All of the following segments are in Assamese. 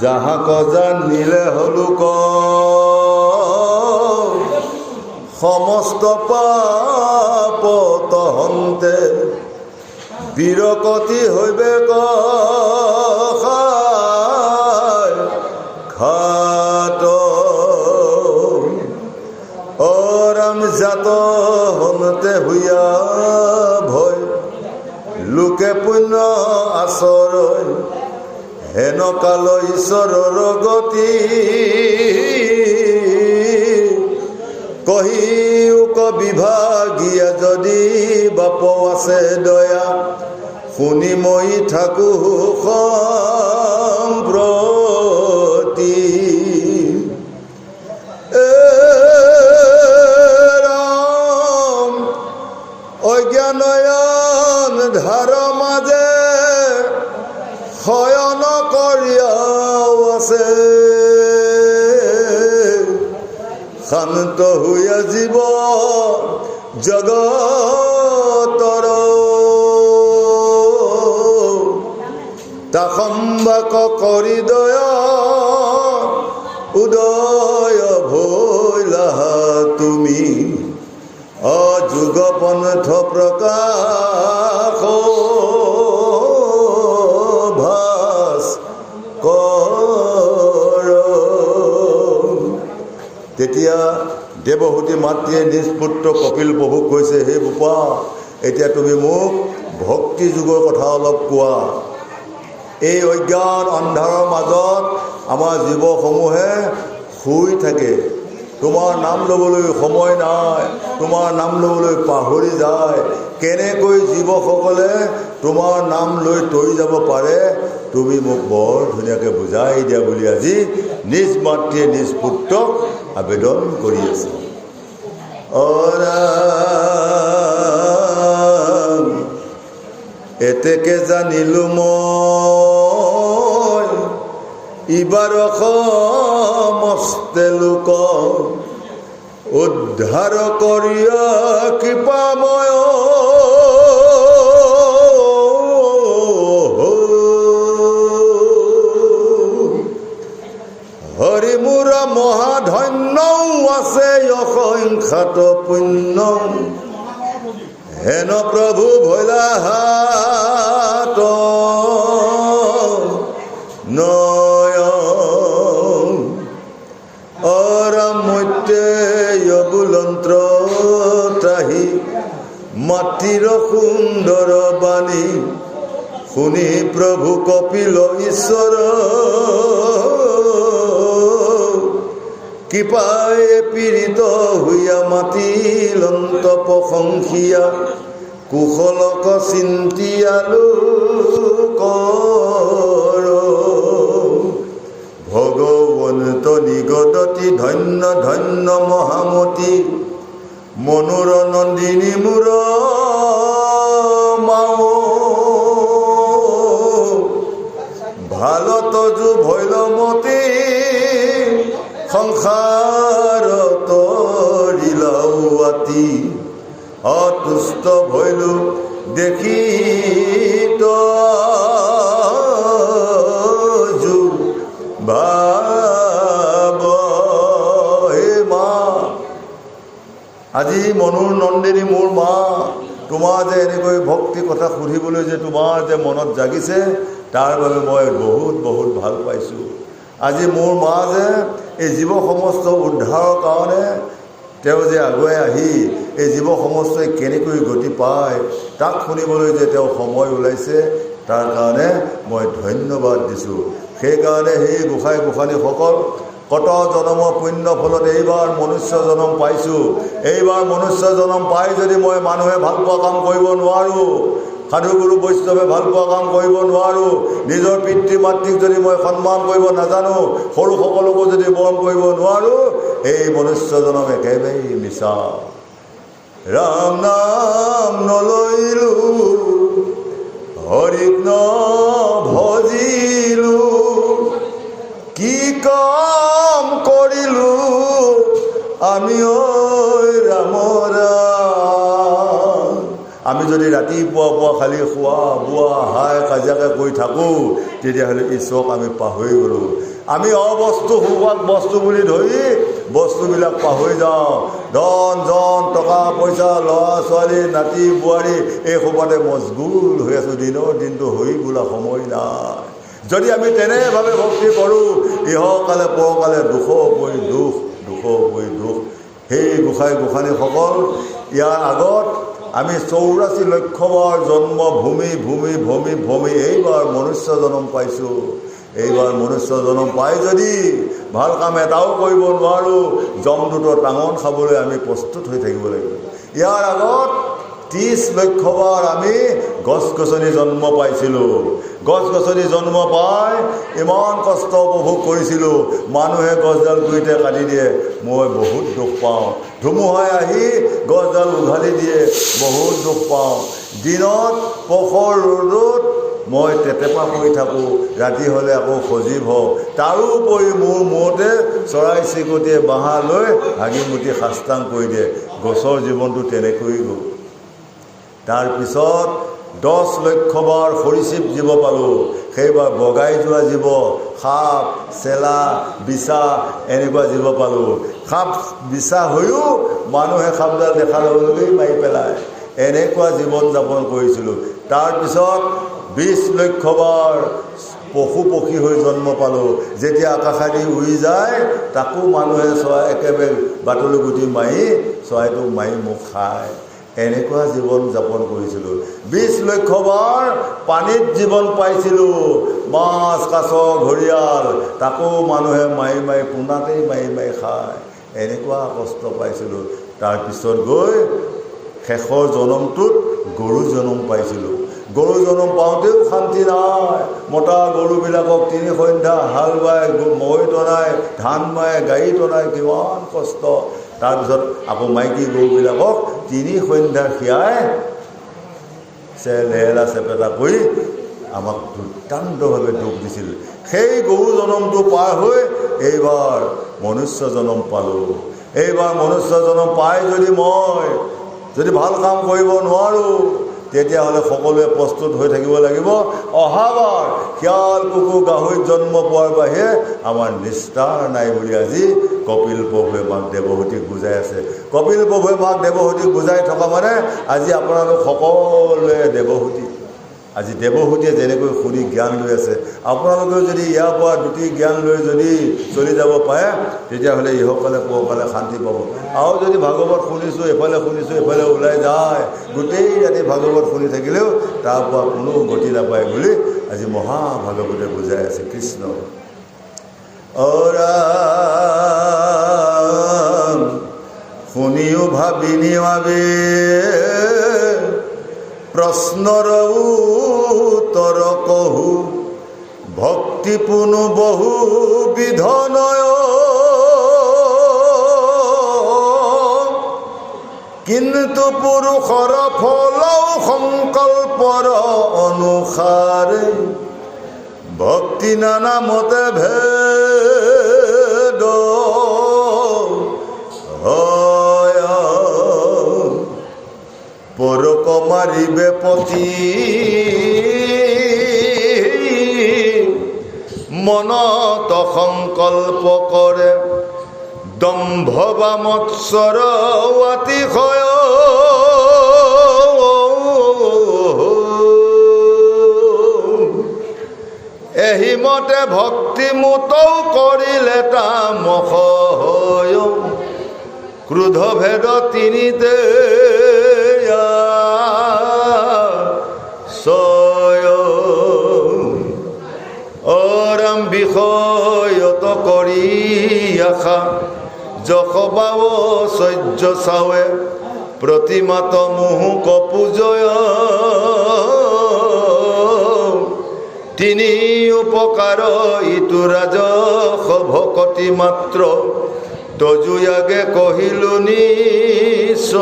যাহাক জানিলে হলুক সমস্ত পাপ তহন্তে বিৰকতি হইবে খাট অৰাম জাত হনতে হইয়া ভয় লোকে পুণ্য আচৰয় হেন কাল ঈশ্বৰৰ গতি কহিউক বিভাগীয়া যদি বাপ আছে দয়া শুনি মই থাকো সম্প্ৰতি অজ্ঞানয়ন ধাৰ মাজে শয়ন কৰিয়াও আছে শান্ত হৈয়া জীৱ জগতৰ তাসম্বাক কৰি দয়া উদয় ভৈলা তুমি অযুগ পন্থ প্ৰকাশ ভাস কৰ। তেতিয়া দেৱহূতি মাতৃয়ে নিজ পুত্ৰ কপিল প্ৰভুক কৈছে, হে বোপা, এতিয়া তুমি মোক ভক্তি যুগৰ কথা অলপ কোৱা। এই অজ্ঞান অন্ধাৰৰ মাজত আমাৰ জীৱসমূহে শুই থাকে, তোমাৰ নাম ল'বলৈ সময় নাই, তোমাৰ নাম ল'বলৈ পাহৰি যায়। কেনেকৈ জীৱসকলে তোমাৰ নাম লৈ তৰি যাব পাৰে তুমি মোক বৰ ধুনীয়াকৈ বুজাই দিয়া বুলি আজি নিজ মাতৃয়ে নিজ পুত্ৰক আবেদন কৰি আছে। এতেকে জানিলো মই ইবাৰ সমস্তে লোক উদ্ধাৰ কৰিয়া কৃপাময় হৰি মোৰ মহাধন্যও আছে অসংখ্যাত পুণ্য হেন প্ৰভু ভোলা হাত বুলন্ত্ৰ ত্ৰাহি মাতৃৰ সুন্দৰ বাণী শুনি প্ৰভু কপিল ঈশ্বৰ কৃপায়ে পীড়িত হৈয়া মাতিলন্ত প্ৰশংসিয়া কুশলক চিন্তিয়ালো কৰ ভগৱন্ত নিগদতি ধন্য ধন্য মহামতী মনোৰ নন্দিনী মূৰ মাও ভালত যো ভৈলমতী সংসাৰত লীলাওৱাতি অতুষ্ট ভৈলো দেখি হে মা, আজি মনোৰ নন্দিনী মোৰ মা, তোমাৰ যে এনেকৈ ভক্তি কথা সুধিবলৈ যে তোমাৰ যে মনত জাগিছে তাৰ বাবে মই বহুত বহুত ভাল পাইছোঁ। আজি মোৰ মা যে এই জীৱ সমস্ত উদ্ধাৰৰ কাৰণে তেওঁ যে আগুৱাই আহি এই জীৱ সমস্তই কেনেকৈ গতি পায় তাক শুনিবলৈ যে তেওঁ সময় ওলাইছে তাৰ কাৰণে মই ধন্যবাদ দিছোঁ। সেইকাৰণে সেই গোসাঁই গোসাঁনীসকল কত জনমৰ পুণ্য ফলত এইবাৰ মনুষ্য জনম পাইছোঁ। এইবাৰ মনুষ্য জনম পাই যদি মই মানুহে ভাল পোৱা কাম কৰিব নোৱাৰোঁ, সাধু গুৰু বৈষ্ণৱে ভাল পোৱা কাম কৰিব নোৱাৰোঁ, নিজৰ পিতৃ মাতৃক যদি মই সন্মান কৰিব নাজানো, সৰুসকলকো যদি মৰম কৰিব নোৱাৰোঁ, এই মনুষ্য জনম একেবাৰেই মিছা। ৰাম নাম নলৈলো হৰিক নভজিলো কি কাম কৰিলো আমি ঐ ৰাম ৰাম। আমি যদি ৰাতিপুৱা খালি খোৱা বোৱা হাই কাজিয়াকৈ কৰি থাকোঁ তেতিয়াহ'লে ঈশ্বৰক আমি পাহৰি গ'লোঁ। আমি অবস্তু সুখত বস্তু বুলি ধৰি বস্তুবিলাক পাহৰি যাওঁ। ধন জন টকা পইচা ল'ৰা ছোৱালী নাতি বোৱাৰী এই সোপাতে মজগুল হৈ আছোঁ। দিনৰ দিনটো হৈ বোলা সময় নাই। যদি আমি তেনেভাৱে ভক্তি কৰোঁ ইহকালে পৰকালে দুখ পৰি দুখ দুখ পৰি দুখ। সেই গোসাঁই গোসাঁনীসকল ইয়াৰ আগত আমি 84 লক্ষবাৰ জন্ম ভূমি ভূমি ভূমি ভূমি এইবাৰ মনুষ্য জন্ম পাইছোঁ। এইবাৰ মনুষ্য জন্ম পাই যদি ভাল কাম এটাও কৰিব নোৱাৰোঁ, যমদূতৰ টাঙন খাবলৈ আমি প্ৰস্তুত হৈ থাকিব লাগিব। ইয়াৰ আগত 30 লক্ষবাৰ আমি গছ গছনি জন্ম পাইছিলোঁ। গছ গছনি জন্ম পাই ইমান কষ্ট উপভোগ কৰিছিলোঁ। মানুহে গছডাল গুৰিতে কাটি দিয়ে, মই বহুত দুখ পাওঁ। ধুমুহাই আহি গছডাল উঘালি দিয়ে, বহুত দুখ পাওঁ। দিনত প্ৰখৰ ৰ'দত মই তেতেপা পৰি থাকোঁ, ৰাতি হ'লে আকৌ সজীৱ হওঁ। তাৰোপৰি মোৰ মূৰতে চৰাই চিৰিকটিয়ে বাঁহ লৈ হাগি মুটি সাষ্টাং কৰি দিয়ে। গছৰ জীৱনটো তেনেকৈয়ে গ'ল। তাৰপিছত 10 লক্ষবাৰ সৰীসৃপ জীৱ পালোঁ। সেইবাৰ বগাই যোৱা জীৱ, সাপ চেলা বিছা এনেকুৱা জীৱ পালোঁ। সাপ বিছা হৈও মানুহে সাপডাল দেখাৰ লগে লগেই মাৰি পেলায়। এনেকুৱা জীৱন যাপন কৰিছিলোঁ। তাৰপিছত 20 লক্ষবাৰ পশু পক্ষী হৈ জন্ম পালোঁ। যেতিয়া আকাশেদি উৰি যায় তাকো মানুহে চৰাই একেবাৰে বাটলৈ গুটি মাৰি চৰাইটোক মাৰি মোক খায়। এনেকুৱা জীৱন যাপন কৰিছিলোঁ। 20 লক্ষবাৰ পানীত জীৱন পাইছিলোঁ। মাছ কাছ ঘৰিয়াল তাকো মানুহে মাৰি মাৰি পোনাতেই মাৰি মাৰি খায়। এনেকুৱা কষ্ট পাইছিলোঁ। তাৰপিছত গৈ শেষৰ জনমটোত গৰু জনম পাইছিলোঁ। গৰু জনম পাওঁতেও শান্তি নাই। মতা গৰুবিলাকক 3 সন্ধ্যা হাল বাই মৈ টনাই ধান মাৰে গাড়ী টনাই কিমান কষ্ট। তাৰপিছত আকৌ মাইকী গৰুবিলাকক 3 সন্ধ্যা খীয়াই লেহেলা চেপেটা কৰি আমাক দুৰ্দান্তভাৱে দুখ দিছিল। সেই গৰু জনমটো পাৰ হৈ এইবাৰ মনুষ্য জনম পালোঁ। এইবাৰ মনুষ্য জনম পাই মই যদি ভাল কাম কৰিব নোৱাৰোঁ তেতিয়াহ'লে সকলোৱে প্ৰস্তুত হৈ থাকিব লাগিব। অহাবাৰ শিয়াল কুকুৰ গাহৰিত জন্ম পোৱাৰ বাহিৰে আমাৰ নিস্তাৰ নাই বুলি আজি কপিল প্ৰভুৱে মাক দেৱহতীক বুজাই আছে। কপিল প্ৰভুৱে মাক দেৱহতীক বুজাই থকা মানে আজি আপোনালোক সকলোৱে দেৱহতী। আজি দেৱহতীয়ে যেনেকৈ শুনি জ্ঞান লৈ আছে, আপোনালোকেও যদি ইয়াৰ পৰা দুটি জ্ঞান লৈ যদি চলি যাব পাৰে তেতিয়াহ'লে ইহকালে পৰকালে শান্তি পাব। আৰু যদি ভাগৱত শুনিছোঁ এফালে ওলাই যায়, গোটেই ৰাতি ভাগৱত শুনি থাকিলেও তাৰ পৰা কোনো গতি নাপায় বুলি আজি মহাভাগৱতে বুজাই আছে কৃষ্ণ। শুনিও ভাবি নিয়াবে প্ৰশ্নৰ উত্তৰ কহু ভক্তি পুনু বহু বিধনয় কিন্তু পুৰুষৰ ফল সংকল্পৰ অনুসাৰে ভক্তি নানা মতে ভেদ পৰক মাৰিবে পতি মনত সংকল্প কৰে দম্ভ বা মৎসৰ অতিশয় এহিমতে ভক্তি মুতৌ কৰিলে তামস ক্ৰোধ ভেদ তিনিতে অৰাম বিষয়ত কৰি আশা যশ বাৱ সহ্য চাৱে প্ৰতিমাত মুহুক পূজয় তিনি উপকাৰ ইটো ৰাজস ভকতি মাত্ৰ তজুয়াগে কহিলু নিশ্চয়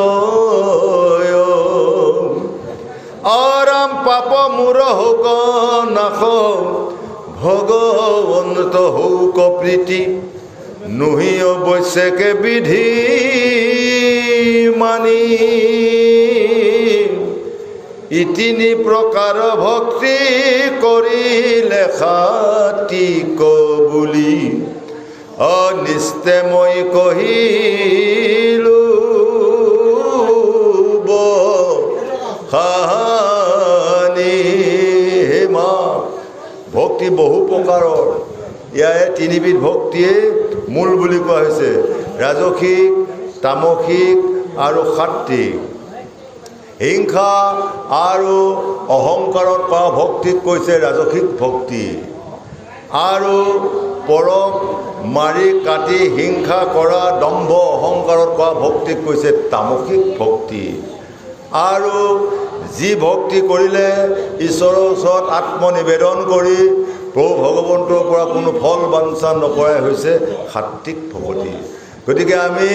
আরাম পাপ মূর হোক নাশ ভগবন্ত হৌক প্রীতি নুহি অবশ্যকে বিধি মানি ই তিনি প্ৰকাৰ ভক্তি কৰিলে খাতিক বুলি অনিষ্টেমই কহিলো বখানি। হে মা, ভক্তি বহু প্ৰকাৰৰ। ইয়াৰে তিনিবিধ ভক্তিয়ে মূল বুলি কোৱা হৈছে, ৰাজসিক, তামসিক আৰু সাত্বিক। হিংসা আৰু অহংকাৰত কৰা ভক্তিক কৈছে ৰাজসিক ভক্তি, আৰু পৰক মাৰি কাটি হিংসা কৰা দম্ভ অহংকাৰত কৰা ভক্তিক কৈছে তামসিক ভক্তি। আৰু যি ভক্তি কৰিলে ঈশ্বৰৰ ওচৰত আত্মনিবেদন কৰি প্ৰভু ভগৱন্তৰ পৰা কোনো ফল বাঞ্ছা নকৰাই হৈছে সাত্বিক ভক্তি। গতিকে আমি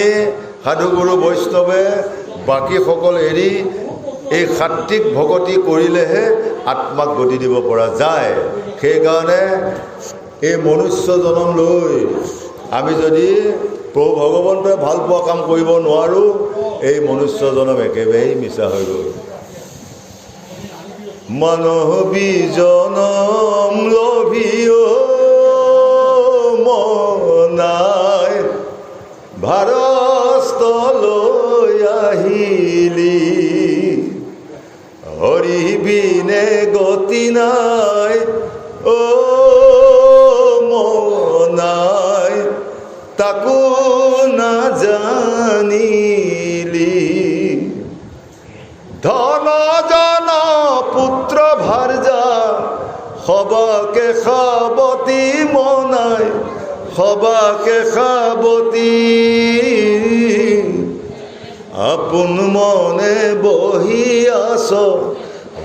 সাধুগুৰু বৈষ্ণৱে বাকীসকল এৰি এই সাত্বিক ভক্তি কৰিলেহে আত্মাক গতি দিব পৰা যায়। সেইকাৰণে এই মনুষ্য জনম লৈ আমি যদি প্ৰভু ভগৱন্তই ভাল পোৱা কাম কৰিব নোৱাৰোঁ, এই মনুষ্য জনম একেবাৰেই মিছা হৈ গ'ল। মানৱী জনম লভিও মনাই ভাৰস্থলৈ আহিলি, হৰি বিনে গতি নাই অ মনাই, তাকো নাজানিলি। ধন জন পুত্ৰ ভাৰ্যা সবাকে সাৱতী মনাই, সবাকে সাৱতী আপোন মনে বহি আছ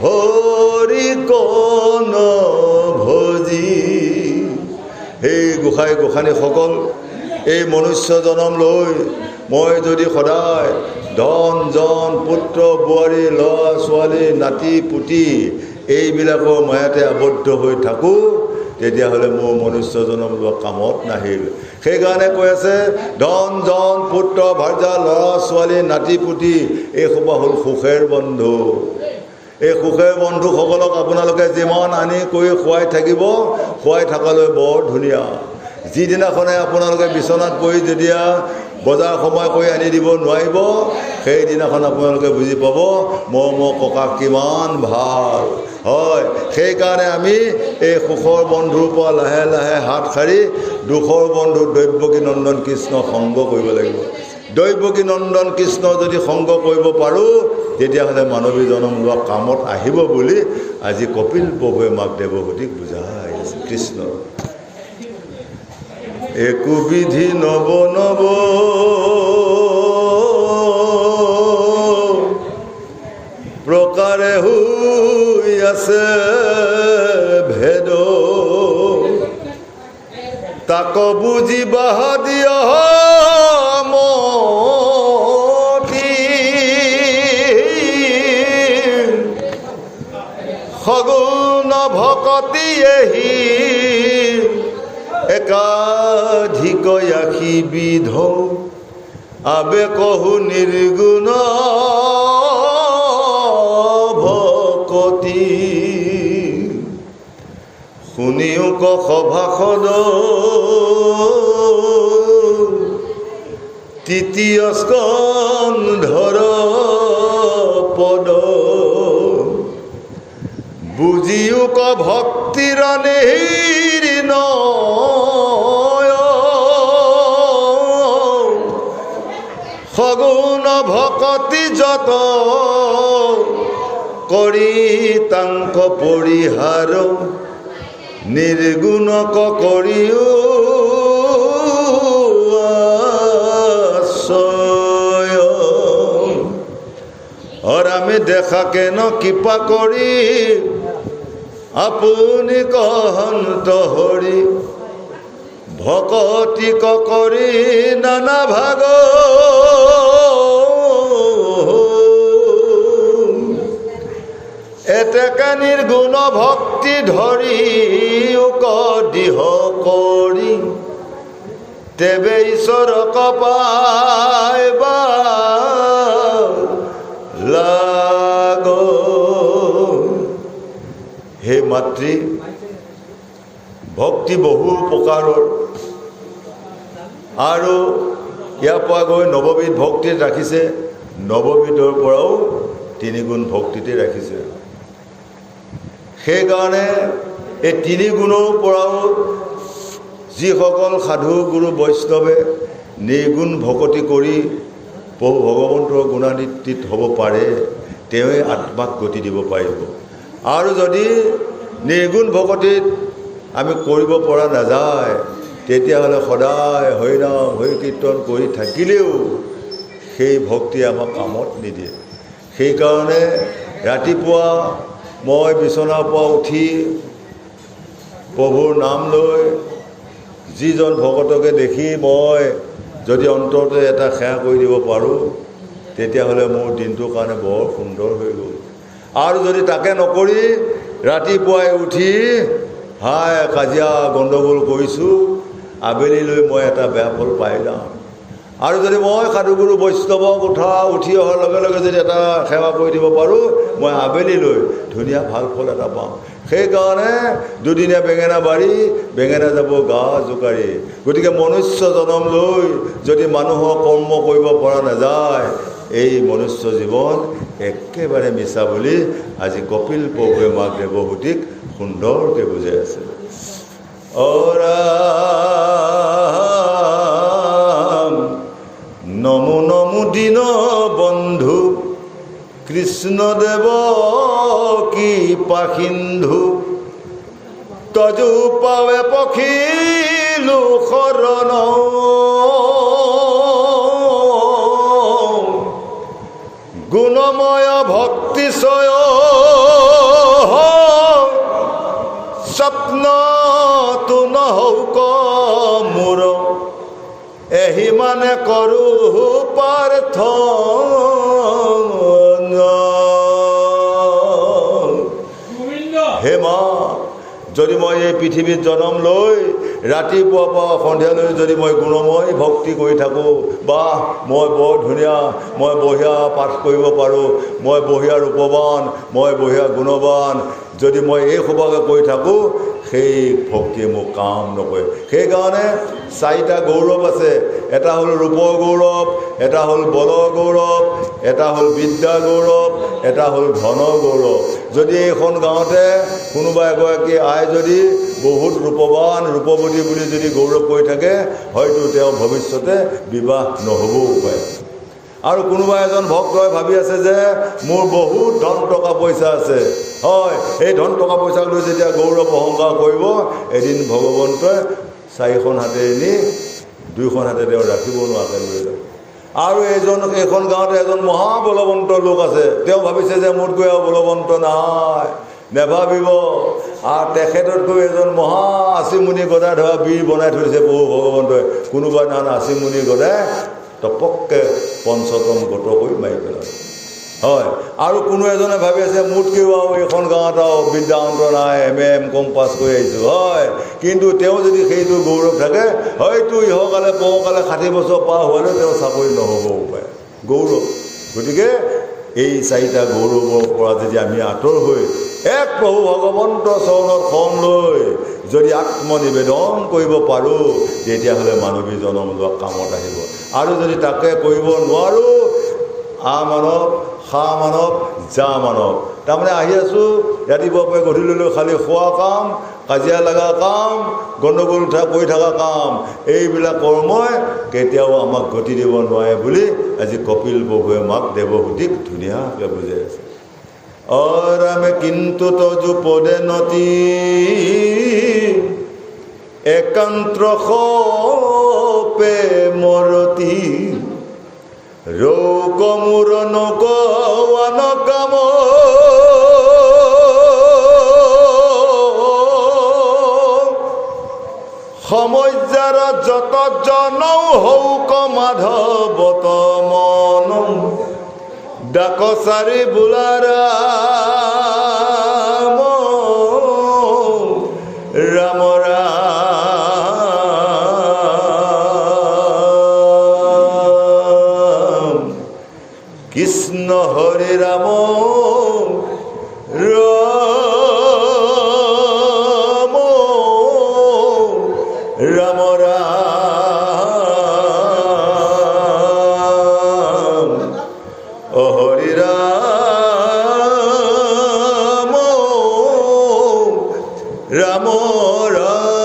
হৰি কণ ভজি। এই গোসাঁই গোসাঁনীসকল, এই মনুষ্য জনম লৈ মই যদি সদায় ধন জন পুত্ৰ বোৱাৰী ল'ৰা ছোৱালী নাতি পুতি এইবিলাকৰ মায়াতে আবদ্ধ হৈ থাকোঁ, তেতিয়াহ'লে মোৰ মনুষ্য জনম লোৱা কামত নাহিল। সেইকাৰণে কৈ আছে ধন জন পুত্ৰ ভাৰ্যা ল'ৰা ছোৱালী নাতি পুতি এইসোপা হ'ল সুখেৰ বন্ধু। এই সুখেৰ বন্ধুসকলক আপোনালোকে যিমান আনি কৰি খুৱাই থাকিব, খুৱাই থকালৈ বৰ ধুনীয়া। যিদিনাখনে আপোনালোকে বিচনাত পৰি যেতিয়া বজাৰ সময় কৰি আনি দিব নোৱাৰিব, সেইদিনাখন আপোনালোকে বুজি পাব মোৰ ককা কিমান ভাল। হয়, সেইকাৰণে আমি এই সুখৰ বন্ধুৰ পৰা লাহে লাহে হাত সাৰি দুখৰ বন্ধু দৈৱকী নন্দন কৃষ্ণ সংগ কৰিব লাগিব। দৈৱকী নন্দন কৃষ্ণ যদি সংগ কৰিব পাৰোঁ, তেতিয়াহ'লে মানৱী জনম লোৱা কামত আহিব বুলি আজি কপিল প্ৰভুৱে মাক দেৱহূতিক বুজাই আছে। কৃষ্ণ একো বিধি নৱ নৱ প্ৰকাৰে হৈ আছে ভেদ, তাক বুজি বাহা দিয় মতি, সগুণ ভকতি এহি একাধিক আশী বিধ, আবে কহু নিৰ্গুণ ভকতি। শুনিও ক সভাসদ তৃতীয় স্কন্ধৰ পদ, বুজিও ক ভক্তিৰ নিহীন সগুণ ভকতি যত কৰি তাংক পৰিহাৰ, নিৰ্গুণক কৰিও আশ্ৰয়। আমি দেখাকে ন কৃপা কৰি আপুনি কহন্ত হৰি, ভকতিক কৰি নানা ভাগ, এতেকে নিৰ্গুণ ভক্তি ধৰি দিহ কৰি, তেবে ঈশ্বৰক পাইবা লাগ। হে মাতৃ, ভক্তি বহু প্ৰকাৰৰ আৰু ইয়াৰ পৰা গৈ নৱবিধ ভক্তিত ৰাখিছে, নৱবিধৰ পৰাও তিনিগুণ ভক্তিতে ৰাখিছে। সেইকাৰণে এই তিনিগুণৰ পৰাও যিসকল সাধু গুৰু বৈষ্ণৱে নিৰ্গুণ ভকতি কৰি প্ৰভু ভগৱন্তৰ গুণান্বিত হ'ব পাৰে, তেওঁৱে আত্মাক গতি দিব পাৰিব। আৰু যদি নিৰ্গুণ ভকতিত আমি কৰিব পৰা নাযায়, তেতিয়াহ'লে সদায় হৰিনাম হৰি কীৰ্তন কৰি থাকিলেও সেই ভক্তি আমাক কামত নিদিয়ে। সেইকাৰণে ৰাতিপুৱা মই বিচনাৰ পৰা উঠি প্ৰভুৰ নাম লৈ যিজন ভকতকে দেখি মই যদি অন্তৰতে এটা সেৱা কৰি দিব পাৰোঁ, তেতিয়াহ'লে মোৰ দিনটোৰ কাৰণে বৰ সুন্দৰ হৈ গ'ল। আৰু যদি তাকে নকৰি ৰাতিপুৱাই উঠি কাজিয়া গণ্ডগোল কৰিছোঁ, আবেলিলৈ মই এটা বেয়া ফল পাই যাম। আৰু যদি মই সাধুগুৰু বৈষ্ণৱক উঠি অহাৰ লগে লগে যদি এটা সেৱা কৰি দিব পাৰোঁ, মই আবেলিলৈ ধুনীয়া ভাল ফল এটা পাম। সেইকাৰণে দুদিনীয়া বেঙেনা বাৰী, বেঙেনা যাব গা জোকাৰি। গতিকে মনুষ্য জনম লৈ যদি মানুহৰ কৰ্ম কৰিব পৰা নাযায়, এই মনুষ্য জীৱন একেবাৰে মিছা বুলি আজি কপিল প্ৰভুৱে মাক দেৱহূতিক সুন্দৰকৈ বুজাই আছে। নমো নমো দীন বন্ধু কৃষ্ণদেৱ কি পাখিন্ধু, তজু পাৱে পখিলো শৰণ, গুণময় ভক্তিশয় স্বপ্ন তু নহৌক মোৰ, এহি মানে কৰোঁ প্ৰাৰ্থনা। হে মা, যদি মই এই পৃথিৱীত জন্ম লৈ ৰাতিপুৱাৰ পৰা সন্ধিয়ালৈ যদি মই গুণময় ভক্তি কৰি থাকোঁ, বা মই বৰ ধুনীয়া, মই বঢ়িয়া পাঠ কৰিব পাৰোঁ, মই বঢ়িয়া ৰূপৱান, মই বঢ়িয়া গুণৱান, যদি মই এই সবাকে কৰি থাকোঁ, সেই ভক্তিয়ে মোক কাম নকৰে। সেইকাৰণে চাৰিটা গৌৰৱ আছে। এটা হ'ল ৰূপৰ গৌৰৱ, এটা হ'ল বলৰ গৌৰৱ, এটা হ'ল বিদ্যা গৌৰৱ, এটা হ'ল ধনৰ গৌৰৱ। যদি এইখন গাঁৱতে কোনোবা এগৰাকী আই যদি বহুত ৰূপৱান ৰূপৱতী বুলি যদি গৌৰৱ কৰি থাকে, হয়তো তেওঁ ভৱিষ্যতে বিবাহ নহ'বও পাৰে। আৰু কোনোবা এজন ভক্তই ভাবি আছে যে মোৰ বহুত ধন টকা পইচা আছে, হয়, এই ধন টকা পইচাক লৈ যেতিয়া গৌৰৱ অহংকাৰ কৰিব, এদিন ভগৱন্তই চাৰিখন হাতেৰে নি দুইখন হাতে তেওঁ ৰাখিব নোৱাৰাকৈ লৈ যাব। আৰু এইখন গাঁৱতে এজন মহাবলৱন্ত লোক আছে, তেওঁ ভাবিছে যে মোতকৈ আৰু বলৱন্ত নাই, নেভাবিব। আৰু তেখেততকৈ এজন মহা আচিমুনি গদাই ধৰা বীৰ বনাই থৈছে প্ৰভু ভগৱন্তই। কোনোবা নান আচিমুনি গদাই টপককৈ পঞ্চতম গত কৰি মাৰি পেলায়, হয়। আৰু কোনো এজনে ভাবি আছে মোতকৈও আৰু এইখন গাঁৱত আৰু বিদ্যাৱন্ত নাই, MA MCom পাছ কৰি আহিছোঁ, হয়। কিন্তু তেওঁ যদি সেইটো গৌৰৱ থাকে, হয়তো ইহকালে পৰকালে 60 বছৰ পাৰ হোৱালৈ তেওঁ চাকৰি নহ'বও পাৰে। গৌৰৱ। গতিকে এই চাৰিটা গৌৰৱৰ পৰা যদি আমি আঁতৰ হৈ এক প্ৰভু ভগৱন্তৰ চৰণত শৰণ লৈ যদি আত্মনিবেদন কৰিব পাৰোঁ, তেতিয়াহ'লে মানৱী জনম লোৱা কামত আহিব। আৰু যদি তাকে কৰিব নোৱাৰোঁ, মানৱ সা মানৱ যা মানৱ, তাৰমানে আহি আছোঁ ৰাতিপুৱাৰ পৰা গধূলিলৈ খালি খোৱা কাম, কাজিয়া লগা কাম, গণ্ডগোল কৰি থকা কাম, এইবিলাক কৰ্মই কেতিয়াও আমাক গতি দিব নোৱাৰে বুলি আজি কপিল প্ৰভুৱে মাক দেৱহূতিক ধুনীয়াকৈ বুজাই আছে। ৰামে কিন্তু তজু পদে নতি একান্ত মৰতি, ৰোগ মূৰ নকৱান কাম, সমস্যাৰ যত জনৌ হৌক মাধৱত মন, ডাকচাৰি বোলাৰাম ৰাম ৰাম, কৃষ্ণ হৰি ৰাম ৰাম। ৰাম ও হৰি ৰাম ৰাম ৰাম